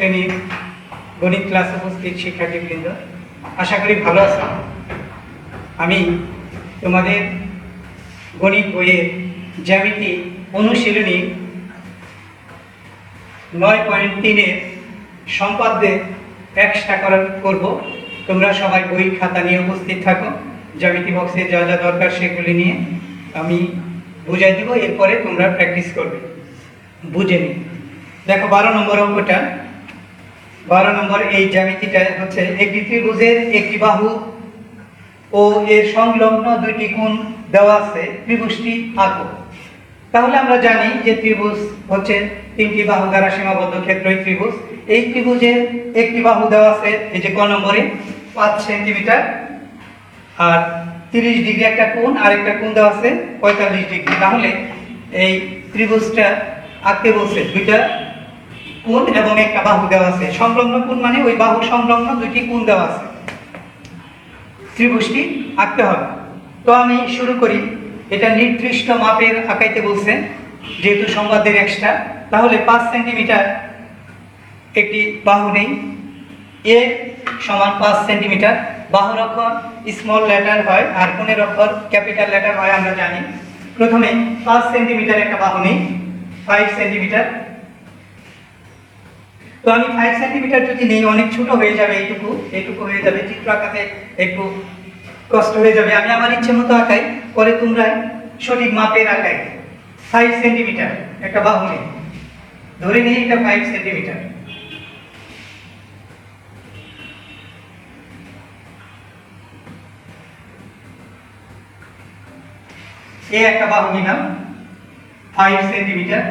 শ্রেণীর গণিত ক্লাস উপস্থিত শিক্ষার্থীবৃন্দ, আশা করি ভালো আছো। আমি তোমাদের গণিত বইয়ের জ্যামিতি অনুশীলনী 9.3-এর সম্পাদ্যে এক্সট্রা করব। তোমরা সবাই বই খাতা নিয়ে উপস্থিত থাকো। জ্যামিতি বক্সে যা যা দরকার সেগুলি নিয়ে আমি বুঝাই দিব, এরপরে তোমরা প্র্যাকটিস করবে। বুঝে নি। দেখো 12 নম্বর অঙ্কটা। 12 নম্বর এই জ্যামিতিটা হচ্ছে একটি ত্রিভুজের একটি বাহু ও এর সংলগ্ন দুইটি কোণ দেওয়া আছে, ত্রিভুজটি আঁকো। তাহলে আমরা জানি যে ত্রিভুজ হচ্ছে তিনটি বাহু দ্বারা সীমাবদ্ধ ক্ষেত্রই ত্রিভুজ। এই ত্রিভুজের একটি বাহু দেওয়া আছে, এই যে ক নম্বরে 5 সেন্টিমিটার, আর 30 ডিগ্রি একটা কোণ, আর একটা কোণ দেওয়া আছে 45 ডিগ্রি। তাহলে এই ত্রিভুজটা আঁকতে বলছে, দুইটা কোণ এবং একটা বাহু দেওয়া আছে। সংলগ্ন কোণ মানে ওই বাহু সংলগ্ন দুইটি কোণ দেওয়া আছে, ত্রিভুজটি আঁকতে হবে। তো আমি শুরু করি। এটা নির্দিষ্ট মাপের আঁকাইতে বলছে, যেহেতু সম্পাদ্যের এক্সট্রা। তাহলে 5 সেন্টিমিটার একটি বাহু নেই, এ সমান 5 সেন্টিমিটার। বাহুর অক্ষর স্মল লেটার হয় আর কোণের অক্ষর ক্যাপিটাল লেটার হয়, আমরা জানি। প্রথমে 5 সেন্টিমিটার একটা বাহু নেই, 5 সেন্টিমিটার। তো আমি 5 সেন্টিমিটার যদি নেই, অনেক ছোট হয়ে যাবে, এইটুকু হয়ে যাবে, চিত্র আঁকাতে একটু কষ্ট হয়ে যাবে। আমি আমার ইচ্ছে মতো আঁকাই, পরে তোমরা সঠিক মাপের আঁকাই। 5 সেন্টিমিটার একটা বাহু নেই, ধরে নিই এটা 5 সেন্টিমিটার। এই একটা বাহু নিলাম 5 সেন্টিমিটার।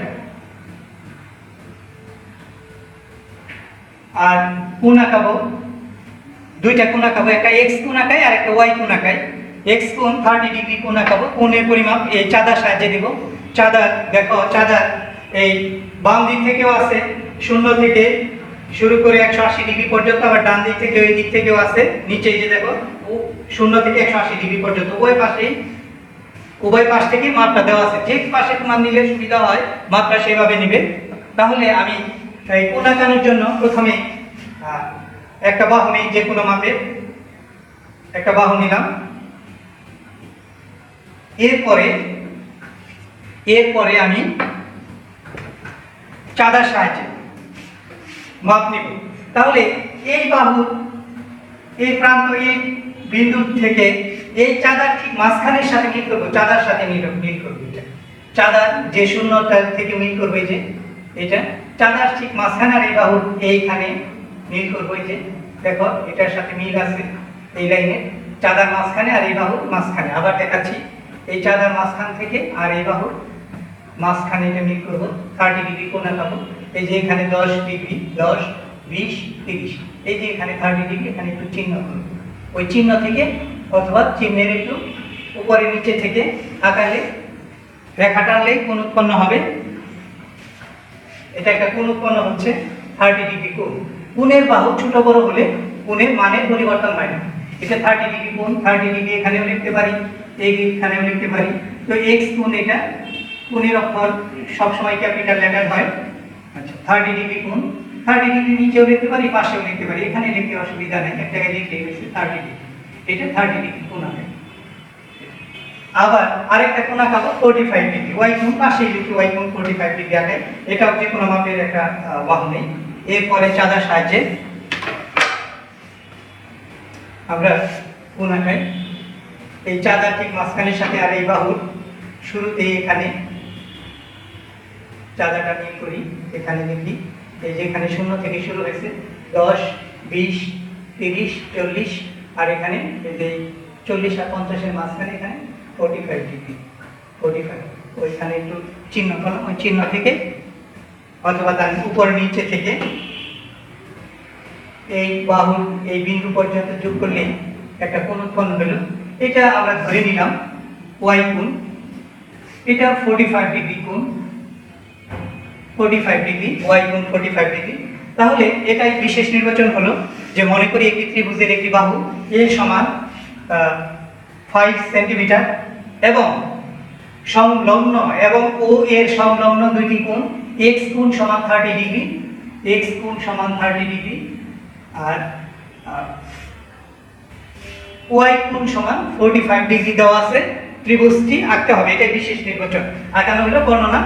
আর কোণ আঁকাবো, দুইটা কোণ আঁকাবো, একটা এক্স কোণ আঁকাই আর একটা ওয়াই কোণ আঁকাই। এক্স কোণ 30 ডিগ্রি কোণ আঁকাবো। কোণের পরিমাপ এই চাঁদার সাহায্যে দিব। চাঁদার দেখো, চাঁদার এই বাম দিক থেকেও আছে, 0 থেকে শুরু করে 180 ডিগ্রি পর্যন্ত, আবার ডান দিক থেকে ওই দিক থেকেও আছে, নিচে এই যে দেখো 0 থেকে 180 ডিগ্রি পর্যন্ত। উভয় পাশ থেকে মাপটা দেওয়া আছে। যে পাশে তোমার নিলে সুবিধা হয় মাপটা সেভাবে নিবে। তাহলে আমি এই কোণ আঁকানোর জন্য প্রথমে একটা বাহু নেই, যে কোনো মাপে একটা বাহু নিলাম। এরপরে আমি চাঁদার সাহায্যে মাপ নিব। তাহলে এই বাহুর এই প্রান্ত, এই বিন্দু থেকে এই চাঁদার ঠিক মাঝখানের সাথে মিল করবো, চাঁদার সাথে মিল করবো। এটা চাঁদার যে শূন্যতা থেকে মিল করবে, যে এটা চাঁদার ঠিক মাঝখানে, আর এই বাহুর এইখানে মিল করবো। এই যে দেখো, এটার সাথে মিল আছে এই লাইনে, চাঁদার মাঝখানে আর এই বাহুর মাঝখানে। আবার দেখাচ্ছি, এই চাঁদার মাঝখান থেকে আর এই বাহুর মাঝখানে এটা মিল করবো, 30 ডিগ্রি কোণ আঁকাবো। এই যে এখানে 10 ডিগ্রি, 10, 20, 30, এই যে এখানে 30 ডিগ্রি, এখানে একটু চিহ্ন করবো। ওই চিহ্ন থেকে অথবা চিহ্নের একটু উপরে নিচে থেকে আঁকালে, রেখা টানলেই কোণ উৎপন্ন হবে। এটা একটা কোণ উৎপন্ন হচ্ছে, 30 ডিগ্রি কোণ। কোণের বাহু ছোট বড় হলে কোণের মানের পরিবর্তন হয় না। এটা 30 ডিগ্রি কোণ, 30 ডিগ্রি এখানেও লিখতে পারি, এইখানেও লিখতে পারি। তো এক্স কোণ, এটা কোণের অক্ষর সবসময় ক্যাপিটাল লেটার হয়। আচ্ছা, 30 ডিগ্রি কোণ, 30 ডিগ্রি নিচেও লিখতে পারি, পাশেও লিখতে পারি, এখানে লিখতে অসুবিধা নেই, এক জায়গায় লিখলেই হয়েছে 30 ডিগ্রি। এটা 30 ডিগ্রি কোণ হবে। আবার আরেকটা কোণ আঁকাবো 45 ডিগ্রি, ওয়াই কোণ পাশেই লিখি, ওয়াই কোণ 45 ডিগ্রি আঁকাই। এটাও যে কোনো মাপের একটা বাহু নেই। এরপরে চাঁদার সাহায্যে আমরা কোণ আঁকাই। এই চাঁদার ঠিক মাঝখানের সাথে আর এই বাহুর শুরুতে এখানে চাঁদাটা মিল করি, এখানে লিখি। এই যে এখানে 0 থেকে শুরু হয়েছে, 10, 20, 30, 40, আর এখানে এই যে 40 আর 50-এর মাঝখানে এখানে 45 ডিগ্রি, 45। ওইখানে একটু চিহ্ন করলাম, ওই চিহ্ন থেকে অথবা তার উপর নিচে থেকে এই বাহুর এই বিন্দু পর্যন্ত যোগ করলে একটা কোণ উৎপন্ন হলো। এটা আমরা ধরে নিলাম ওয়াই কোণ। এটা 45 ডিগ্রি কোণ, 45 ডিগ্রি, ওয়াই কোণ 45 ডিগ্রি। তাহলে এটাই বিশেষ নির্বাচন হলো যে, মনে করি একটি ত্রিভুজের একটি বাহু এ সমান 5 সেন্টিমিটার এবং সংলগ্ন এবং ও এর সংলগ্ন দুইটি কোণ, এক্স কোণ সমান 30 ডিগ্রি, এক্স কোণ সমান 30 ডিগ্রি আর ওয়াই কোণ সমান 45 ডিগ্রি দেওয়া আছে। ত্রিভুজটি আঁকতে হবে, এটাই বিশেষ নির্বাচন। আঁকানো হলো বর্ণনা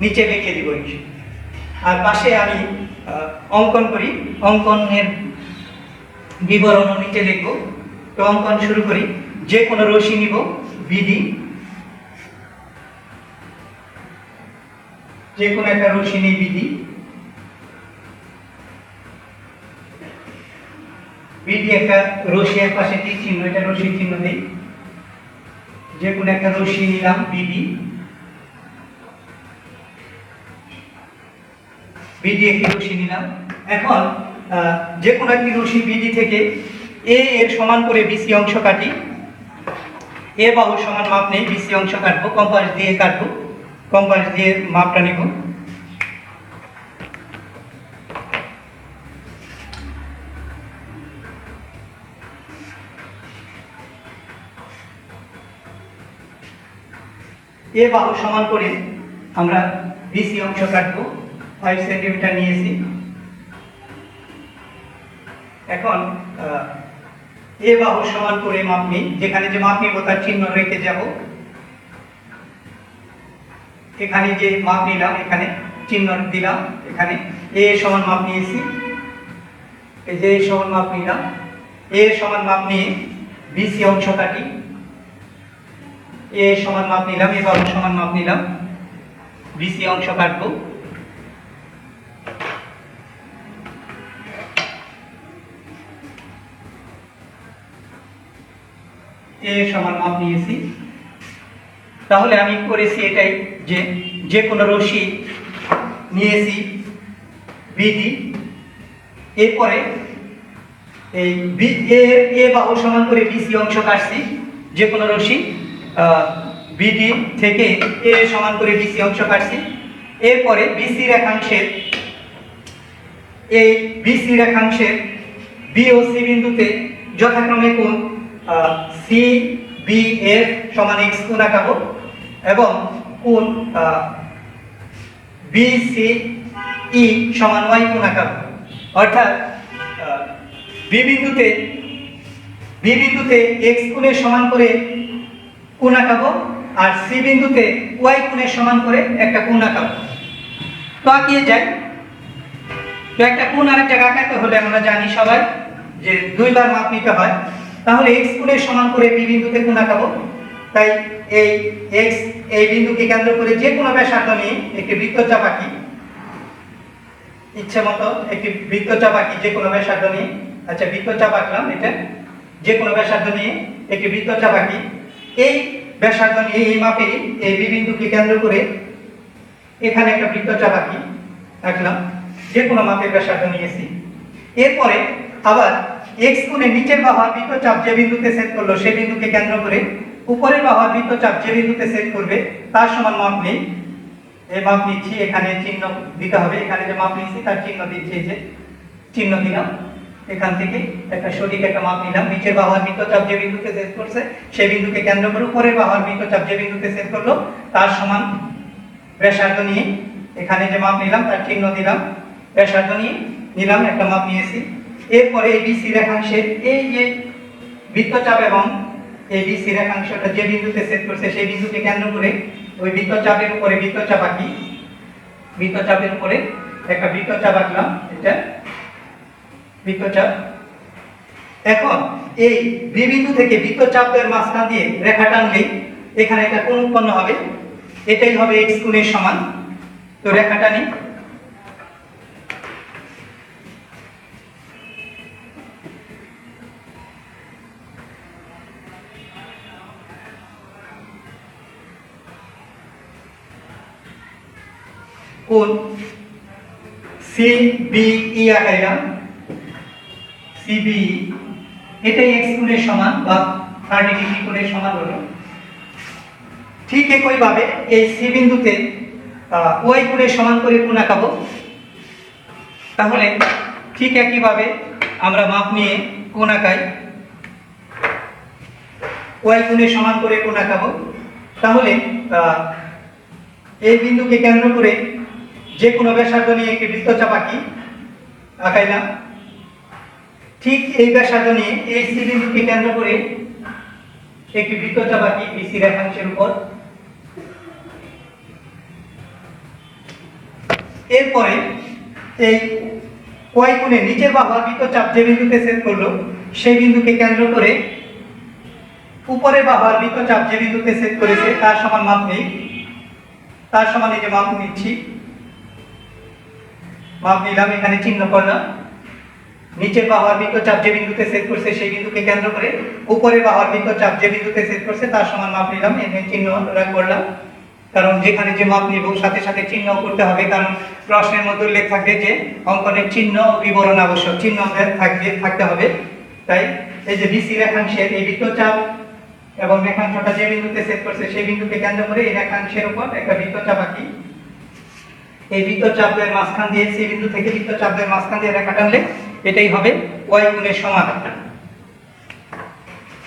নিচে লিখে দিব। আর পাশে আমি অঙ্কন করি, অঙ্কনের বিবরণ নিচে লিখব। তো অঙ্কন শুরু করি। যে কোনো রশ্মি নিব বিডি, যে কোনো একটা রশ্মি নিই বিডি, বিডি একটা রশ্মি, এর পাশে তীর চিহ্ন, এটা রশ্মি চিহ্ন দেই। যে কোনো একটা রশ্মি নিলাম বিডি, বিডি একটি রশ্মি নিলাম। এখন যে কোনো একটি রশ্মি বিডি থেকে এ এর সমান করে বিসি অংশ কাটি। এ বাহুর সমান মাপ নেই, বিসি অংশ কাটবো, কম্পাস দিয়ে কাটবো, কম্পাস দিয়ে মাপটা নিব। এ বাহু সমান করে আমরা বিসি অংশ কাটবো, 5 সেন্টিমিটার নিয়েছি। এখন এ বাহু সমান করে মাপ নিই, যেখানে যে মাপ নিব তার চিহ্ন রেখে যাব। এখানে যে মাপ নিলাম এখানে চিহ্ন দিলাম, এখানে এ সমান মাপ নিয়েছি, এই যে সমান মাপ নিলাম। এ সমান মাপ নিয়ে বিসি অংশ কাটি। এ সমান মাপ নিলাম, এ বাহু সমান মাপ নিলাম, বিসি অংশ কাটবো। এ সমান মাপ নিয়েছি। তাহলে আমি করেছি এটাই, যে যে কোনো রশ্মি নিয়েছি বিডি, এরপরে এই এ বাহু সমান করে বিসি অংশ কাটছি। যে কোনো রশ্মি বিডি থেকে এ সমান করে বিসি অংশ কাটছি। এরপরে বিসি রেখাংশের, এই বিসি রেখাংশের বি ও সি বিন্দুতে যথাক্রমে কোণ সি বি এর সমান এক্স কোণ আঁকাবো এবং কোণ বি সি ই সমান ওয়াই কোণ আঁকাবো। অর্থাৎ বি বিন্দুতে এক্স কোণের সমান করে কোণ আঁকাবো আর সি বিন্দুতে ওয়াই কোণের সমান করে একটা কোণ আঁকাবো। তো আঁকিয়ে যাই। তো একটা কোণ আরেক জায়গায় আঁকাতে হলে আমরা জানি সবাই যে দুইবার মাপ নিতে হয়। তাহলে এক্স কোণের সমান করে বি বিন্দুতে কোণ আঁকাবো। তাই এই এক্স, এই বিন্দুকে কেন্দ্র করে যে কোনো ব্যাসার্ধ নিয়ে একটি বৃত্তচাপ আঁকি। ইচ্ছে মতো একটি বৃত্তচাপ আঁকি, যে কোনো ব্যাসার্ধ নিয়ে। আচ্ছা, বৃত্তচাপ আঁকলাম, এটা যে কোনো ব্যাসার্ধ নিয়ে একটি বৃত্তচাপ আঁকি। এই ব্যাসার্ধ নিয়ে এই মাপে এই বি বিন্দুকে কেন্দ্র করে এখানে একটা বৃত্তচাপ আঁকলাম, যে কোনো মাপের ব্যাসার্ধ নিয়েছি। এরপরে আবার এক্স কোণের নিচের বাহুর বৃত্তচাপ যে বিন্দুতে ছেদ করলো সেই বিন্দুকে কেন্দ্র করে উপরের বাহুর বৃত্তচাপ যে বিন্দুতে ছেদ করবে তার সমান মাপ নেই। এই মাপ নিচ্ছি, এখানে চিহ্ন দিতে হবে। এখানে যে মাপ নিচ্ছি তার চিহ্ন দিচ্ছি, এই যে চিহ্ন দিলাম। এখান থেকে একটা সঠিক একটা মাপ নিলাম। নিচের বাহুর বৃত্তচাপ যে বিন্দুতে ছেদ করছে সেই বিন্দুকে কেন্দ্র করে উপরের বাহুর বৃত্তচাপ যে বিন্দুতে ছেদ করলো তার সমান ব্যাসার্ধ নিয়ে এখানে যে মাপ নিলাম তার চিহ্ন দিলাম। ব্যাসার্ধ নিয়ে নিলাম, একটা মাপ নিয়েছি। এরপরে এই বিসি রেখাংশের এই যে বৃত্তচাপ এবং এই বিসি রেখাংশটা যে বিন্দুতে ছেদ করছে সেই বিন্দুকে কেন্দ্র করে ওই বৃত্তচাপের উপরে বৃত্তচাপ আঁকি। বৃত্তচাপের উপরে একটা বৃত্তচাপ আঁকলাম, এটা বৃত্তচাপ। এখন এই বি বিন্দু থেকে বৃত্তচাপের মাঝখান দিয়ে রেখা টানলে এখানে একটা কোণ উৎপন্ন হবে, এটাই হবে এক্স কোণের সমান। তো রেখা টানি। কোণ সি বি ই আঁকাইলাম, সি বি, এটাই এক্স কোণের সমান বা 30 ডিগ্রি কোণের সমান হলো। ঠিক একইভাবে এই সি বিন্দুতে ওয়াই কোণের সমান করে কোণ আঁকাবো। তাহলে ঠিক একইভাবে আমরা মাপ নিয়ে কোণ আঁকাই, ওয়াই কোণের সমান করে কোণ আঁকাবো। তাহলে এই বিন্দুকে কেন্দ্র করে যে কোনো ব্যাসার্ধ নিয়ে একটি বৃত্তচাপ আঁকি, আঁকাইলাম। ঠিক এই ব্যাসার্ধ নিয়ে এই সি বিন্দুকে কেন্দ্র করে একটি বৃত্তচাপ আঁকি বিসি রেখাংশের উপর। এরপরে এই ওয়াই কোণে নিচের বাহুর বৃত্তচাপ যে বিন্দুতে ছেদ করলো সেই বিন্দুকে কেন্দ্র করে উপরের বাহুর বৃত্তচাপ যে বিন্দুতে ছেদ করেছে তার সমান মাপ নেই, তার সমান এই যে মাপ নিচ্ছি, মাপ নিলাম, এখানে চিহ্ন করলাম। নিচের বাহুর বৃত্তচাপ যে বিন্দুতে ছেদ করছে সেই বিন্দুকে কেন্দ্র করে উপরের বাহুর বৃত্তচাপ যে বিন্দুতে ছেদ করছে তার সমান মাপ নিলাম, এখানে চিহ্ন করলাম। কারণ যেখানে যে মাপ নিব সাথে সাথে চিহ্ন করতে হবে, কারণ প্রশ্নের মধ্যে উল্লেখ থাকবে যে অঙ্কনের চিহ্ন বিবরণ আবশ্যক, চিহ্ন থাকতে হবে। তাই এই যে বিসি রেখাংশের এই বৃত্তচাপ এবং রেখাংশটা যে বিন্দুতে ছেদ করছে সেই বিন্দুকে কেন্দ্র করে এই রেখাংশের উপর একটা বৃত্তচাপ আঁকি। এই বৃত্তচাপের মাঝখান দিয়ে সি বিন্দু থেকে বৃত্তচাপের মাঝখান দিয়ে রেখা টানলে এটাই হবে ওয়াই কোণের সমান।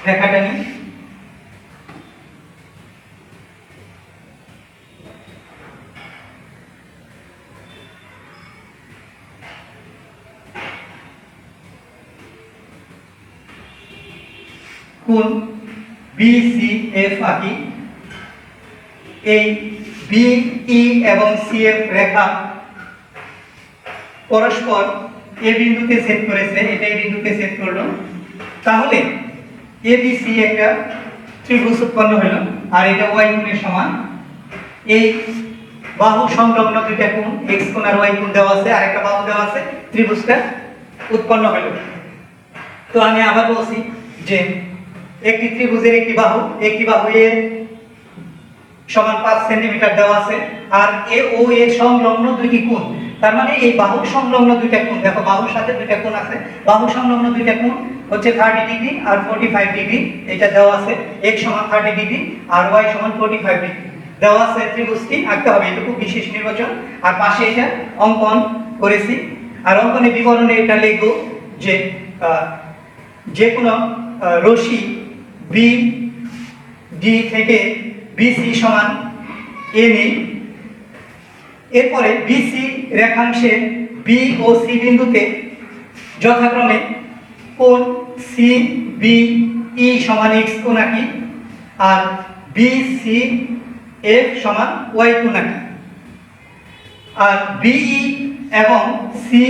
রেখাটা নিই, কোণ BCF আঁকি। এই BE এবং CF রেখা পরস্পর এ বিন্দুতে ছেদ করেছে, এটা এই বিন্দুতে ছেদ করলো, তাহলে ABC একটা ত্রিভুজ উৎপন্ন হলো আর এটা ওয়াই কোণের সমান। এই বাহু সংলগ্ন দুইটা কোণ x কোণ আর y কোণ দেওয়া আছে, আরেকটা বাহু দেওয়া আছে, ত্রিভুজটা উৎপন্ন হলো। তো আমি আবার বলছি যে একটি ত্রিভুজের একটি বাহু এ সমান 5 সেন্টিমিটার দেওয়া আছে আর এ ও এর সংলগ্ন দুইটি কোণ, তার মানে এই বাহু সংলগ্ন দুইটা কোণ, দেখো বাহুর সাথে দুইটা কোণ আছে, বাহু সংলগ্ন দুইটা কোণ হচ্ছে 30 ডিগ্রি আর 45 ডিগ্রি, এটা দেওয়া আছে x সমান 30 ডিগ্রি আর y সমান 45 ডিগ্রি দেওয়া আছে। ত্রিভুজটি আঁকতে হবে, এটুকু বিশেষ নির্বাচন। আর পাশে এটা অঙ্কন করেছি, আর অঙ্কনের বিবরণে এটা লিখব যে যে কোনো রশ্মি বি ডি থেকে বিসি সমান এ নেই। এরপরে বিসি রেখাংশে বি ও সি বিন্দুতে যথাক্রমে কোণ সি বি ই সমান x কোণ আঁকি আর বি সি এফ সমান ওয়াই কোণ আঁকি। আর বিই এবং সি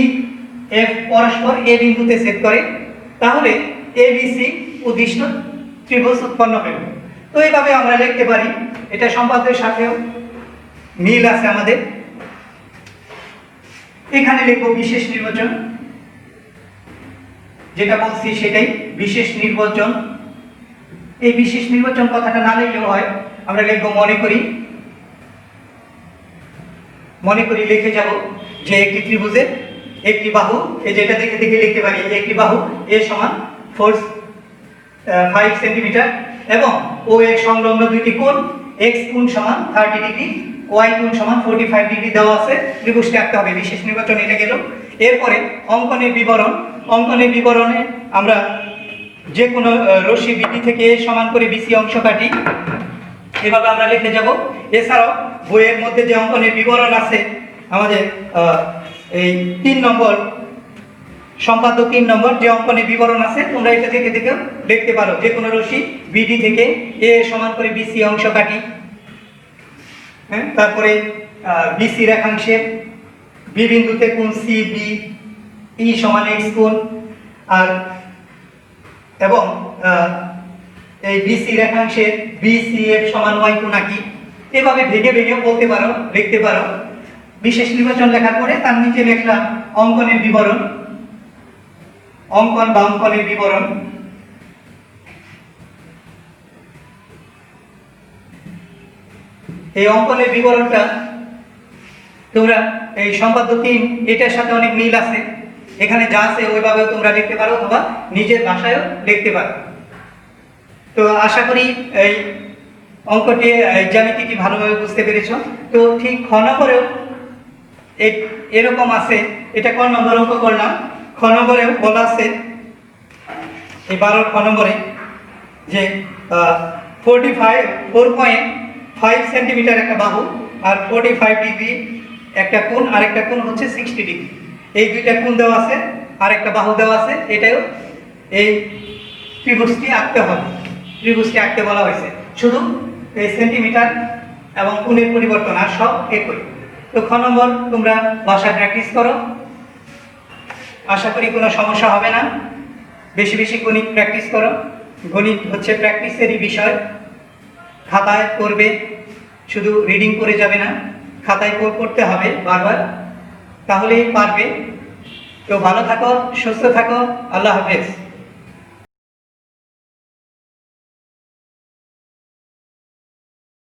এফ পরস্পর এ বিন্দুতে ছেদ করে, তাহলে এবিসি উদ্দিষ্ট ত্রিভুজ উৎপন্ন হবে। তো এইভাবে আমরা লিখতে পারি, এটা সম্পাদ্যের সাথেও মিল আছে আমাদের। এখানে লিখব বিশেষ নির্বাচন, যেটা বলছি সেটাই বিশেষ নির্বাচন। এই বিশেষ নির্বাচন কথাটা না লিখলেও হয়, আমরা লিখব মনে করি লিখে যাব যে একটি ত্রিভুজের একটি বাহু, এই যেটা দেখে দেখে লিখতে পারি, একটি বাহু এ সমান 5 সেন্টিমিটার এবং ও এর সংলগ্ন দুইটি কোণ x কোণ সমান 30 ডিগ্রি, y কোণ সমান 45 ডিগ্রি দেওয়া আছে। ত্রিভুজটি আঁকতে হবে, বিশেষ নির্বাচন এটা গেল। এরপরে অঙ্কনের বিবরণে আমরা যে কোনো রশ্মি বিডি থেকে সমান করে বিসি অংশ কাটি, এভাবে আমরা লিখে যাব। এছাড়াও বইয়ের মধ্যে যে অঙ্কনের বিবরণ আছে আমাদের এই 3 নম্বর সম্পাদ্য 3 নম্বর যে অঙ্কনের বিবরণ আছে, তোমরা এটা থেকে দেখে দেখতে পারো। যে কোনো রশ্মি বিডি থেকে এ সমান করে বিসি অংশ কাটি, হ্যাঁ, তারপরে বিসি রেখাংশের বি বিন্দুতে কোণ সি বি ই সমান x কোণ আর এবং এই বিসি রেখাংশের বিসিএফ সমান y কোণ আঁকি। এভাবে ভেঙে ভেঙে বলতে পারো, লিখতে পারো। বিশেষ নির্বাচন লেখার পরে তার নিচে লিখলাম অঙ্কনের বিবরণ, অঙ্কনের বিবরণ। এই অঙ্কনের বিবরণটা তোমরা এই সম্পাদ্য 3 এটার সাথে অনেক মিল আছে, এখানে যা আছে ওইভাবেও তোমরা লিখতে পারো অথবা নিজের ভাষায়ও লিখতে পারো। তো আশা করি এই অঙ্কটি জ্যামিতিটি ভালোভাবে বুঝতে পেরেছ। তো ঠিক খ নম্বরেও এরকম আছে, এটা ক নম্বর অঙ্ক করলাম। খ নম্বরেও বলা আছে এই 12 খ নম্বরে যে 4.5 সেন্টিমিটার একটা বাহু আর 45 ডিগ্রি একটা কোণ আর একটা কোণ হচ্ছে 60 ডিগ্রি। এই দুইটা কোণ দেওয়া আছে আর একটা বাহু দেওয়া আছে, এটাও এই ত্রিভুজটি আঁকতে হবে। ত্রিভুজটি আঁকতে বলা হয়েছে, শুধু এই সেন্টিমিটার এবং কোণের পরিবর্তন, আর সব একই। তো খ নম্বর তোমরা বাসায় প্র্যাকটিস করো, আশা করি কোনো সমস্যা হবে না। বেশি বেশি গণিত প্র্যাকটিস করো, গণিত হচ্ছে প্র্যাকটিসেরই বিষয়। খাতায় করবে, শুধু রিডিং করে যাবে না, খাতায় করতে হবে বারবার, তাহলেই পারবে। তো ভালো থাকো, সুস্থ থাকো, আল্লাহ হাফেজ।